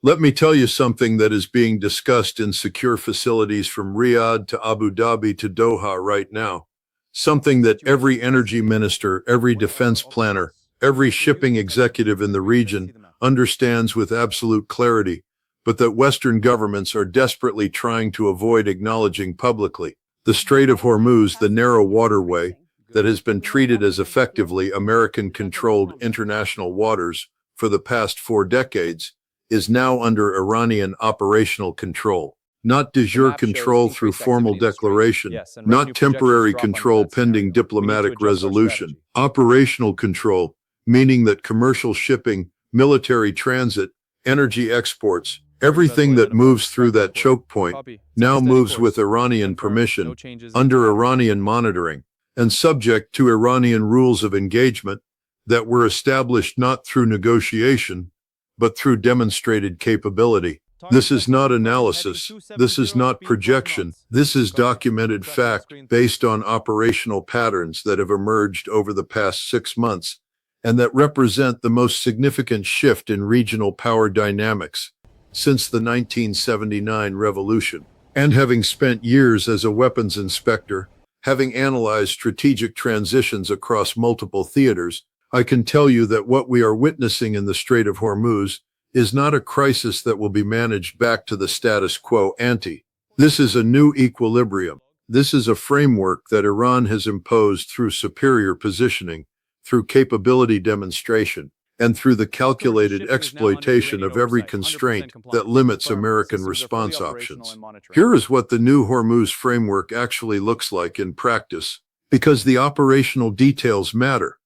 Let me tell you something that is being discussed in secure facilities from Riyadh to Abu Dhabi to Doha right now. Something that every energy minister, every defense planner, every shipping executive in the region understands with absolute clarity, but that Western governments are desperately trying to avoid acknowledging publicly. The Strait of Hormuz, the narrow waterway that has been treated as effectively American-controlled international waters for the past 4 decades, is now under Iranian operational control. Not de jure control through formal declaration, not temporary control pending diplomatic resolution. Operational control, meaning that commercial shipping, military transit, energy exports, everything that moves through that choke point now moves with Iranian permission, under Iranian monitoring, and subject to Iranian rules of engagement that were established not through negotiation, but through demonstrated capability. This is not analysis. This is not projection. This is documented fact based on operational patterns that have emerged over the past 6 months and that represent the most significant shift in regional power dynamics since the 1979 revolution. And having spent years as a weapons inspector, having analyzed strategic transitions across multiple theaters, I can tell you that what we are witnessing in the Strait of Hormuz is not a crisis that will be managed back to the status quo ante. This is a new equilibrium. This is a framework that Iran has imposed through superior positioning, through capability demonstration, and through the calculated exploitation of every constraint that limits American response options. Here is what the new Hormuz framework actually looks like in practice, because the operational details matter.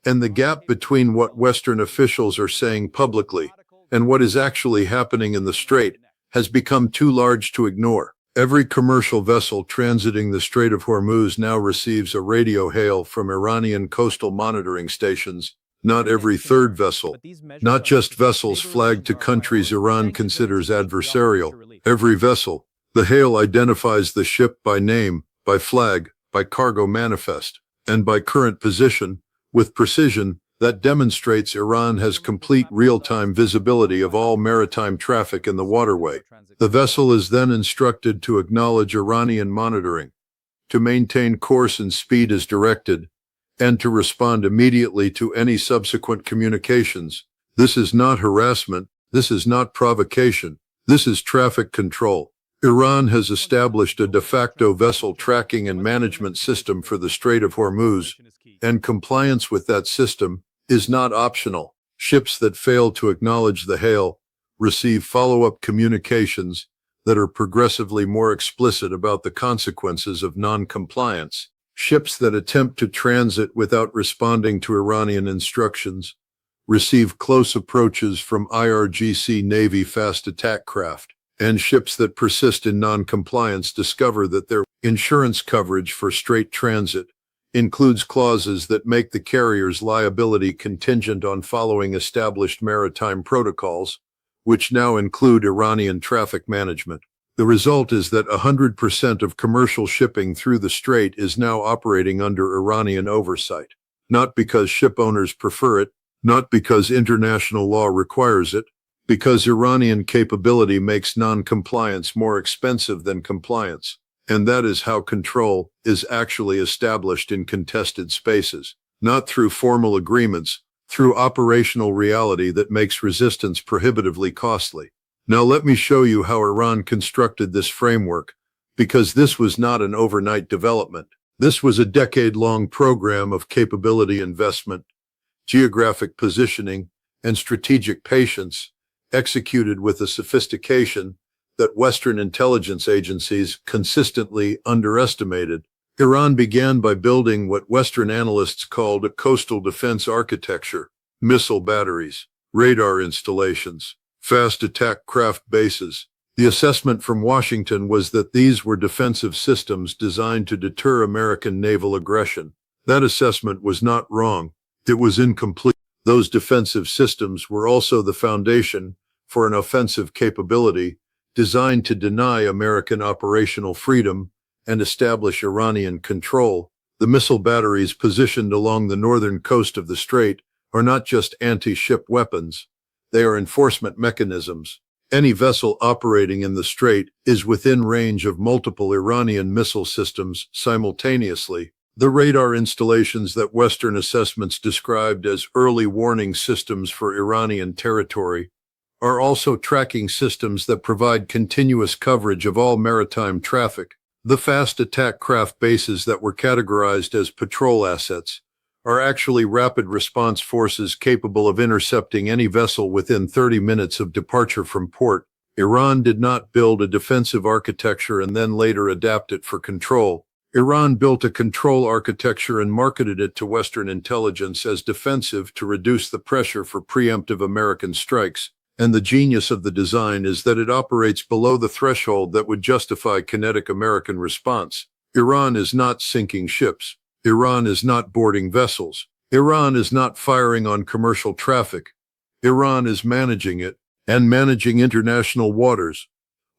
And the gap between what Western officials are saying publicly and what is actually happening in the Strait has become too large to ignore. Every commercial vessel transiting the Strait of Hormuz now receives a radio hail from Iranian coastal monitoring stations, not every third vessel, not just vessels flagged to countries Iran considers adversarial. Every vessel. The hail identifies the ship by name, by flag, by cargo manifest, and by current position, with precision that demonstrates Iran has complete real-time visibility of all maritime traffic in the waterway. The vessel is then instructed to acknowledge Iranian monitoring, to maintain course and speed as directed, and to respond immediately to any subsequent communications. This is not harassment. This is not provocation. This is traffic control. Iran has established a de facto vessel tracking and management system for the Strait of Hormuz, and compliance with that system is not optional. Ships that fail to acknowledge the hail receive follow-up communications that are progressively more explicit about the consequences of non-compliance. Ships that attempt to transit without responding to Iranian instructions receive close approaches from IRGC Navy fast attack craft, and ships that persist in non-compliance discover that their insurance coverage for Strait transit includes clauses that make the carrier's liability contingent on following established maritime protocols, which now include Iranian traffic management. The result is that 100% of commercial shipping through the Strait is now operating under Iranian oversight. Not because ship owners prefer it, not because international law requires it, because Iranian capability makes non-compliance more expensive than compliance. And that is how control is actually established in contested spaces, not through formal agreements, through operational reality that makes resistance prohibitively costly. Now let me show you how Iran constructed this framework, because this was not an overnight development. This was a decade-long program of capability investment, geographic positioning, and strategic patience, executed with a sophistication that Western intelligence agencies consistently underestimated. Iran began by building what Western analysts called a coastal defense architecture: missile batteries, radar installations, fast attack craft bases. The assessment from Washington was that these were defensive systems designed to deter American naval aggression. That assessment was not wrong. It was incomplete. Those defensive systems were also the foundation for an offensive capability designed to deny American operational freedom and establish Iranian control. The missile batteries positioned along the northern coast of the Strait are not just anti-ship weapons. They are enforcement mechanisms, Any vessel operating in the strait is within range of multiple Iranian missile systems simultaneously. The radar installations that Western assessments described as early warning systems for Iranian territory are also tracking systems that provide continuous coverage of all maritime traffic. The fast attack craft bases that were categorized as patrol assets are actually rapid response forces capable of intercepting any vessel within 30 minutes of departure from port. Iran did not build a defensive architecture and then later adapt it for control. Iran built a control architecture and marketed it to Western intelligence as defensive to reduce the pressure for preemptive American strikes. And the genius of the design is that it operates below the threshold that would justify kinetic American response. Iran is not sinking ships. Iran is not boarding vessels. Iran is not firing on commercial traffic. Iran is managing it, and managing international waters,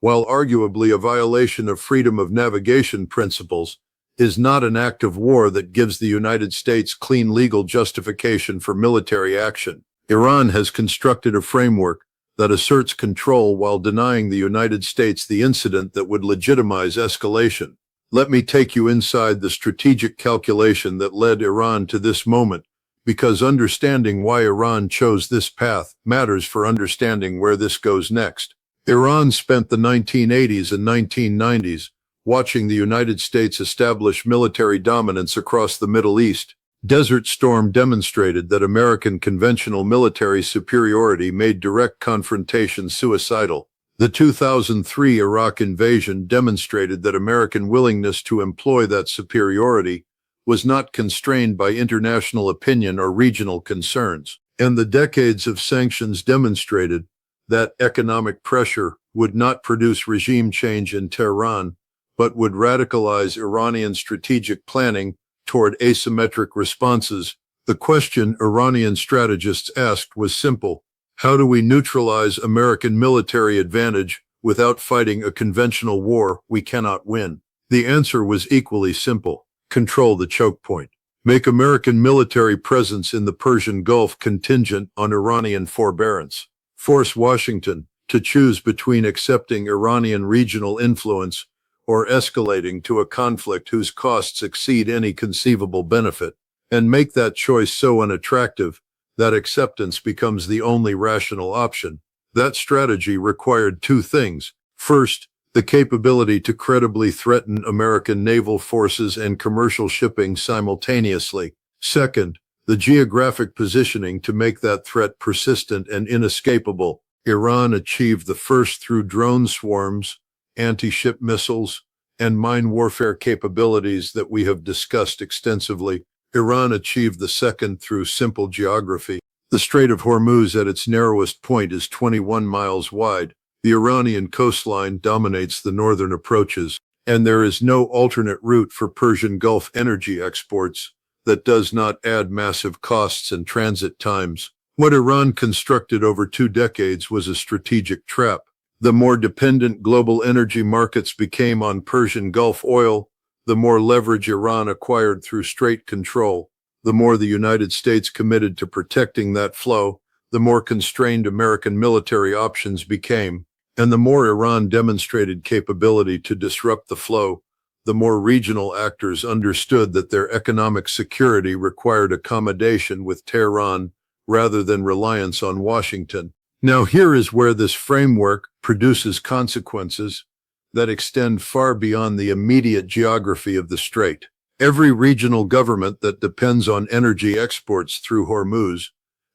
while arguably a violation of freedom of navigation principles, is not an act of war that gives the United States clean legal justification for military action. Iran has constructed a framework that asserts control while denying the United States the incident that would legitimize escalation. Let me take you inside the strategic calculation that led Iran to this moment, because understanding why Iran chose this path matters for understanding where this goes next. Iran spent the 1980s and 1990s watching the United States establish military dominance across the Middle East. Desert Storm demonstrated that American conventional military superiority made direct confrontation suicidal. The 2003 Iraq invasion demonstrated that American willingness to employ that superiority was not constrained by international opinion or regional concerns. And the decades of sanctions demonstrated that economic pressure would not produce regime change in Tehran, but would radicalize Iranian strategic planning toward asymmetric responses. The question Iranian strategists asked was simple: how do we neutralize American military advantage without fighting a conventional war we cannot win? The answer was equally simple: control the choke point. Make American military presence in the Persian Gulf contingent on Iranian forbearance. Force Washington to choose between accepting Iranian regional influence or escalating to a conflict whose costs exceed any conceivable benefit, and make that choice so unattractive that acceptance becomes the only rational option. That strategy required two things. First, the capability to credibly threaten American naval forces and commercial shipping simultaneously. Second, the geographic positioning to make that threat persistent and inescapable. Iran achieved the first through drone swarms, anti-ship missiles, and mine warfare capabilities that we have discussed extensively. Iran achieved the second through simple geography. The Strait of Hormuz at its narrowest point is 21 miles wide. The Iranian coastline dominates the northern approaches, and there is no alternate route for Persian Gulf energy exports that does not add massive costs and transit times. What Iran constructed over 2 decades was a strategic trap. The more dependent global energy markets became on Persian Gulf oil, the more leverage Iran acquired through strait control. The more the United States committed to protecting that flow, the more constrained American military options became. And the more Iran demonstrated capability to disrupt the flow, the more regional actors understood that their economic security required accommodation with Tehran rather than reliance on Washington. Now here is where this framework produces consequences that extend far beyond the immediate geography of the strait. Every regional government that depends on energy exports through Hormuz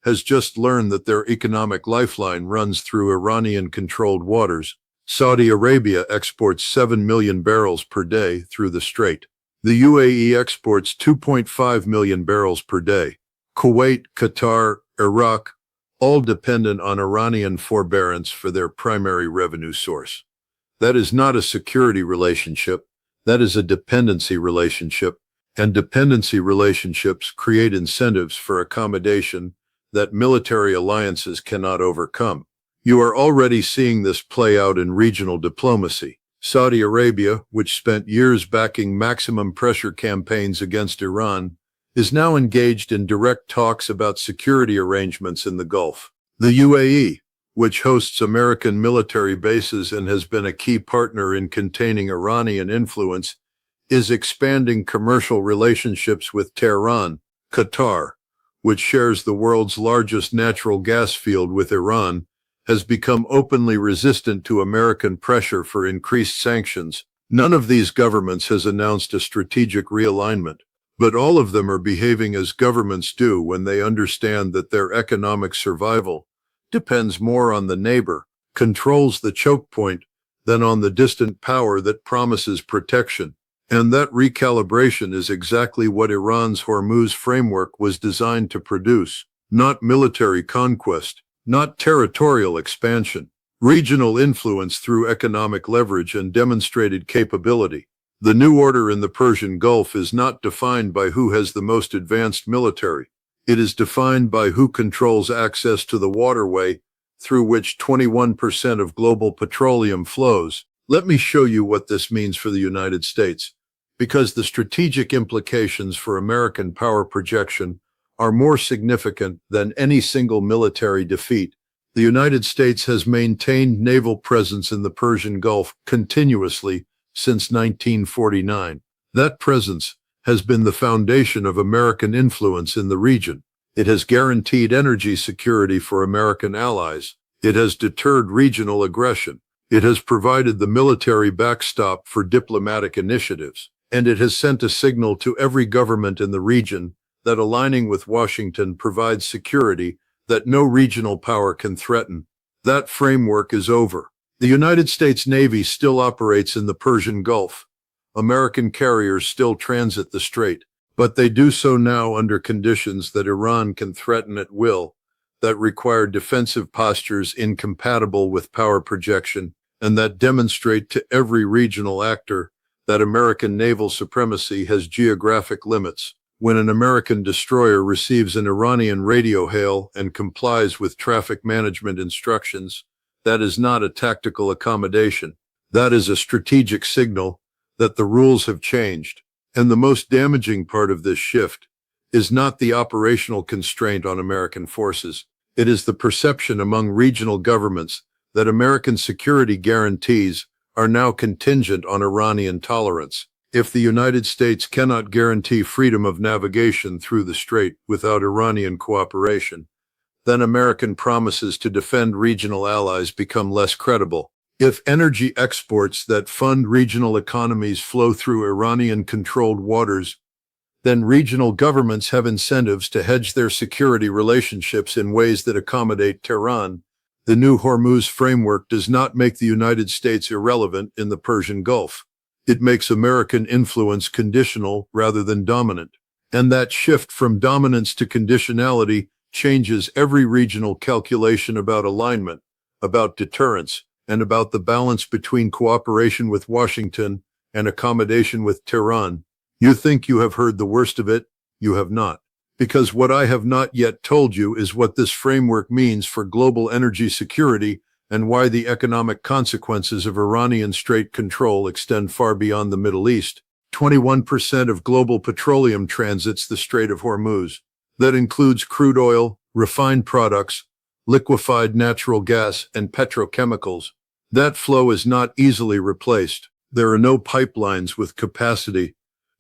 has just learned that their economic lifeline runs through Iranian-controlled waters. Saudi Arabia exports 7 million barrels per day through the strait. The UAE exports 2.5 million barrels per day. Kuwait, Qatar, Iraq, all dependent on Iranian forbearance for their primary revenue source. That is not a security relationship. That is a dependency relationship, and dependency relationships create incentives for accommodation that military alliances cannot overcome. You are already seeing this play out in regional diplomacy. Saudi Arabia, which spent years backing maximum pressure campaigns against Iran, is now engaged in direct talks about security arrangements in the Gulf. The UAE, which hosts American military bases and has been a key partner in containing Iranian influence, is expanding commercial relationships with Tehran. Qatar, which shares the world's largest natural gas field with Iran, has become openly resistant to American pressure for increased sanctions. None of these governments has announced a strategic realignment, but all of them are behaving as governments do when they understand that their economic survival depends more on the neighbor, controls the choke point, than on the distant power that promises protection. And that recalibration is exactly what Iran's Hormuz framework was designed to produce. Not military conquest, not territorial expansion, regional influence through economic leverage and demonstrated capability. The new order in the Persian Gulf is not defined by who has the most advanced military. It is defined by who controls access to the waterway through which 21% of global petroleum flows. Let me show you what this means for the United States, because the strategic implications for American power projection are more significant than any single military defeat. The United States has maintained naval presence in the Persian Gulf continuously since 1949. That presence has been the foundation of American influence in the region. It has guaranteed energy security for American allies. It has deterred regional aggression. It has provided the military backstop for diplomatic initiatives. And it has sent a signal to every government in the region that aligning with Washington provides security that no regional power can threaten. That framework is over. The United States Navy still operates in the Persian Gulf. American carriers still transit the strait, but they do so now under conditions that Iran can threaten at will, that require defensive postures incompatible with power projection, and that demonstrate to every regional actor that American naval supremacy has geographic limits. When an American destroyer receives an Iranian radio hail and complies with traffic management instructions, that is not a tactical accommodation. That is a strategic signal that the rules have changed. And the most damaging part of this shift is not the operational constraint on American forces. It is the perception among regional governments that American security guarantees are now contingent on Iranian tolerance. If the United States cannot guarantee freedom of navigation through the strait without Iranian cooperation, then American promises to defend regional allies become less credible. If energy exports that fund regional economies flow through Iranian-controlled waters, then regional governments have incentives to hedge their security relationships in ways that accommodate Tehran. The new Hormuz framework does not make the United States irrelevant in the Persian Gulf. It makes American influence conditional rather than dominant. And that shift from dominance to conditionality changes every regional calculation about alignment, about deterrence, and about the balance between cooperation with Washington and accommodation with Tehran. You think you have heard the worst of it? You have not. Because what I have not yet told you is what this framework means for global energy security and why the economic consequences of Iranian strait control extend far beyond the Middle East. 21% of global petroleum transits the Strait of Hormuz. That includes crude oil, refined products, liquefied natural gas, and petrochemicals. That flow is not easily replaced. There are no pipelines with capacity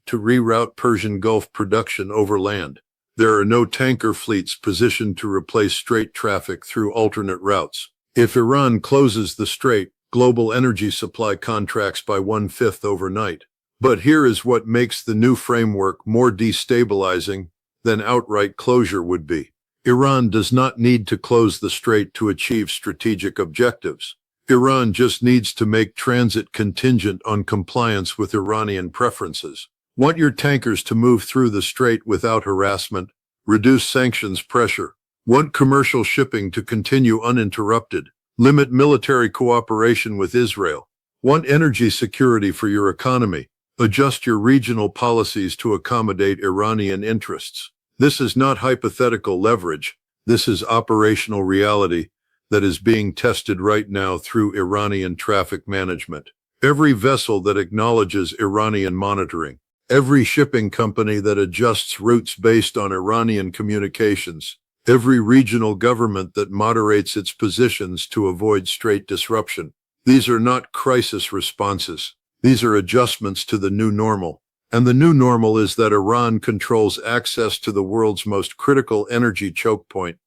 to reroute Persian Gulf production overland. There are no tanker fleets positioned to replace strait traffic through alternate routes. If Iran closes the strait, global energy supply contracts by 1/5 overnight. But here is what makes the new framework more destabilizing than outright closure would be. Iran does not need to close the strait to achieve strategic objectives. Iran just needs to make transit contingent on compliance with Iranian preferences. Want your tankers to move through the strait without harassment, reduce sanctions pressure. Want commercial shipping to continue uninterrupted, limit military cooperation with Israel. Want energy security for your economy. Adjust your regional policies to accommodate Iranian interests. This is not hypothetical leverage. This is operational reality that is being tested right now through Iranian traffic management. Every vessel that acknowledges Iranian monitoring, every shipping company that adjusts routes based on Iranian communications, every regional government that moderates its positions to avoid strait disruption. These are not crisis responses. These are adjustments to the new normal. And the new normal is that Iran controls access to the world's most critical energy choke point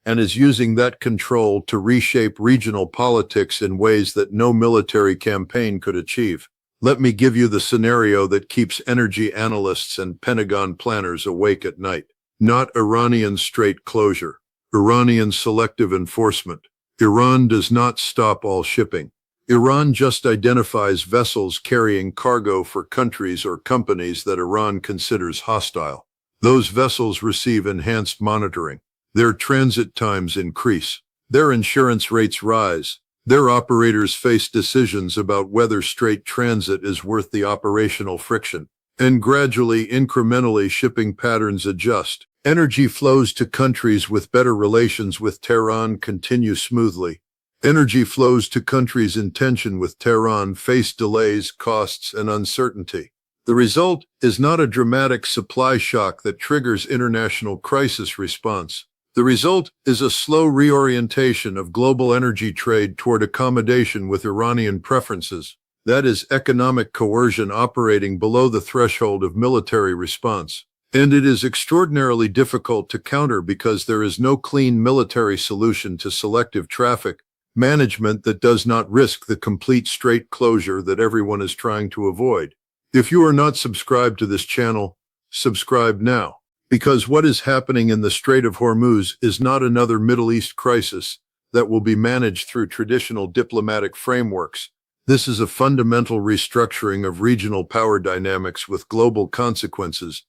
and is using that control to reshape regional politics in ways that no military campaign could achieve. Let me give you the scenario that keeps energy analysts and Pentagon planners awake at night. Not Iranian strait closure, Iranian selective enforcement. Iran does not stop all shipping. Iran just identifies vessels carrying cargo for countries or companies that Iran considers hostile. Those vessels receive enhanced monitoring. Their transit times increase. Their insurance rates rise. Their operators face decisions about whether strait transit is worth the operational friction. And gradually, incrementally, shipping patterns adjust. Energy flows to countries with better relations with Tehran continue smoothly. Energy flows to countries in tension with Tehran face delays, costs, and uncertainty. The result is not a dramatic supply shock that triggers international crisis response. The result is a slow reorientation of global energy trade toward accommodation with Iranian preferences. That is economic coercion operating below the threshold of military response. And it is extraordinarily difficult to counter because there is no clean military solution to selective traffic management that does not risk the complete strait closure that everyone is trying to avoid. If you are not subscribed to this channel, subscribe now. Because what is happening in the Strait of Hormuz is not another Middle East crisis that will be managed through traditional diplomatic frameworks. This is a fundamental restructuring of regional power dynamics with global consequences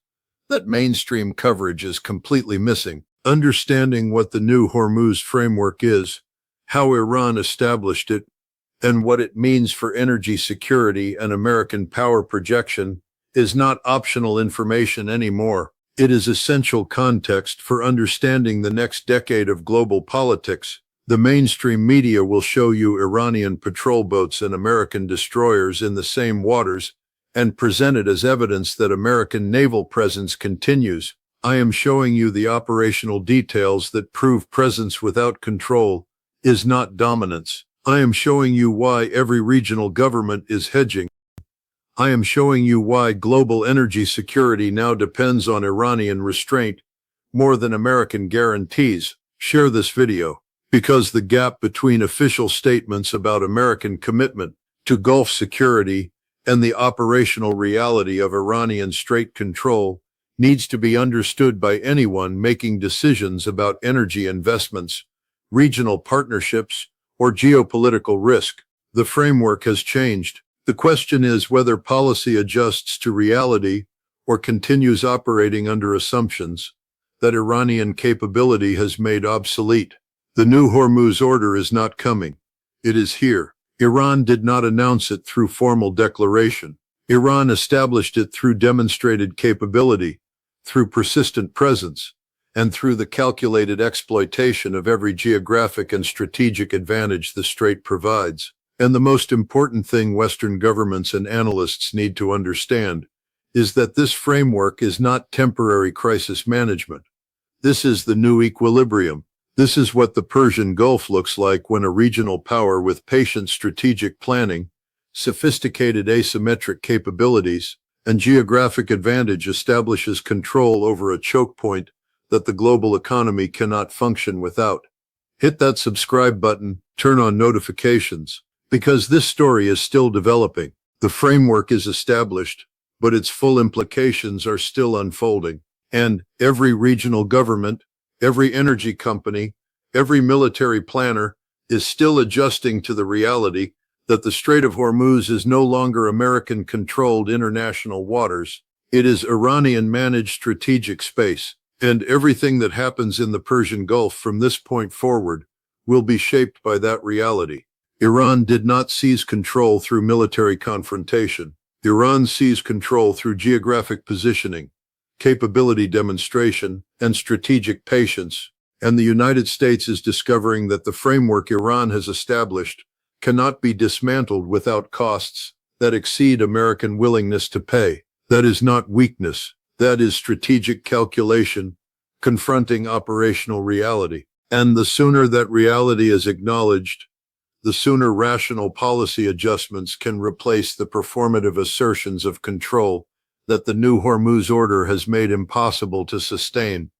that mainstream coverage is completely missing. Understanding what the new Hormuz framework is, how Iran established it, and what it means for energy security and American power projection is not optional information anymore. It is essential context for understanding the next decade of global politics. The mainstream media will show you Iranian patrol boats and American destroyers in the same waters and present it as evidence that American naval presence continues. I am showing you the operational details that prove presence without control is not dominance. I am showing you why every regional government is hedging. I am showing you why global energy security now depends on Iranian restraint more than American guarantees. Share this video because the gap between official statements about American commitment to Gulf security and the operational reality of Iranian strait control needs to be understood by anyone making decisions about energy investments, regional partnerships, or geopolitical risk. The framework has changed. The question is whether policy adjusts to reality or continues operating under assumptions that Iranian capability has made obsolete. The new Hormuz order is not coming. It is here. Iran did not announce it through formal declaration. Iran established it through demonstrated capability, through persistent presence, and through the calculated exploitation of every geographic and strategic advantage the strait provides. And the most important thing Western governments and analysts need to understand is that this framework is not temporary crisis management. This is the new equilibrium. This is what the Persian Gulf looks like when a regional power with patient strategic planning, sophisticated asymmetric capabilities, and geographic advantage establishes control over a choke point that the global economy cannot function without. Hit that subscribe button, turn on notifications, because this story is still developing. The framework is established, but its full implications are still unfolding. And every regional government, every energy company, every military planner is still adjusting to the reality that the Strait of Hormuz is no longer American-controlled international waters. It is Iranian-managed strategic space, and everything that happens in the Persian Gulf from this point forward will be shaped by that reality. Iran did not seize control through military confrontation. Iran seized control through geographic positioning, capability demonstration, and strategic patience. And the United States is discovering that the framework Iran has established cannot be dismantled without costs that exceed American willingness to pay. That is not weakness. That is strategic calculation, confronting operational reality. And the sooner that reality is acknowledged, the sooner rational policy adjustments can replace the performative assertions of control that the new Hormuz order has made impossible to sustain.